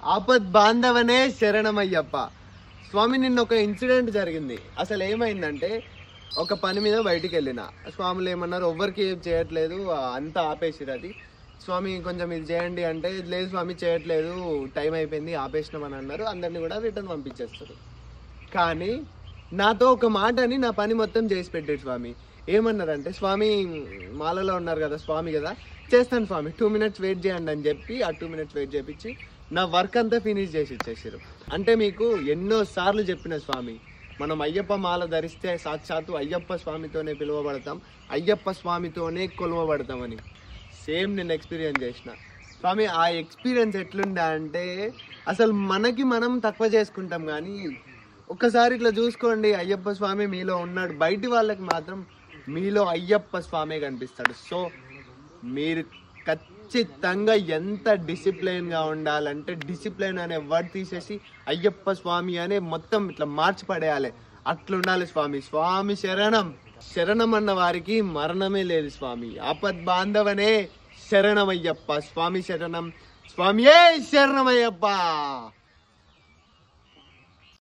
ఆపద్ బాంధవనే శరణమయ్యప్ప. స్వామి నిన్న ఒక ఇన్సిడెంట్ జరిగింది. అసలు ఏమైందంటే ఒక పని మీద బయటికి వెళ్ళిన. స్వాములు ఏమన్నారు, ఎవ్వరికి ఏం చేయట్లేదు, అంతా ఆపేసిరు. అది స్వామి కొంచెం ఇది చేయండి అంటే, లేదు స్వామి చేయట్లేదు, టైం అయిపోయింది ఆపేసినామని అన్నారు. అందరినీ కూడా రిటర్న్ పంపించేస్తారు. కానీ నాతో ఒక మాట అని నా పని మొత్తం చేసి పెట్టాడు స్వామి. ఏమన్నారంటే, స్వామి మాలలో ఉన్నారు కదా, స్వామి కదా, చేస్తాను స్వామి 2 minutes వెయిట్ చేయండి అని చెప్పి ఆ 2 minutes వెయిట్ చేయించి నా వర్క్ అంతా ఫినిష్ చేసి ఇచ్చేసారు. అంటే మీకు ఎన్నో సార్లు చెప్పిన స్వామి, మనం అయ్యప్ప మాల ధరిస్తే సాక్షాత్తు అయ్యప్ప స్వామితోనే పిలువబడతాం, అయ్యప్ప స్వామితోనే కొలువబడతామని. సేమ్ నేను ఎక్స్పీరియన్స్ చేసిన స్వామి. ఆ ఎక్స్పీరియన్స్ ఎట్లుందా అంటే, అసలు మనకి మనం తక్కువ చేసుకుంటాం, కానీ ఒక్కసారి ఇట్లా చూసుకోండి, అయ్యప్ప స్వామి మీలో ఉన్నాడు. బయటి వాళ్ళకి మాత్రం మీలో అయ్యప్ప స్వామి కనిపిస్తాడు. సో మీరు ఖచ్చితంగా ఎంత డిసిప్లైన్గా ఉండాలంటే, డిసిప్లైన్ అనే వర్డ్ తీసేసి అయ్యప్ప స్వామి అనే మొత్తం ఇట్లా మార్చి పడేయాలి. అట్లుండాలి స్వామి. స్వామి శరణం. శరణం అన్న వారికి మరణమే లేదు స్వామి. ఆపద్ బాంధవనే శరణమయ్యప్ప. స్వామి శరణం. స్వామియే శరణమయ్యప్ప.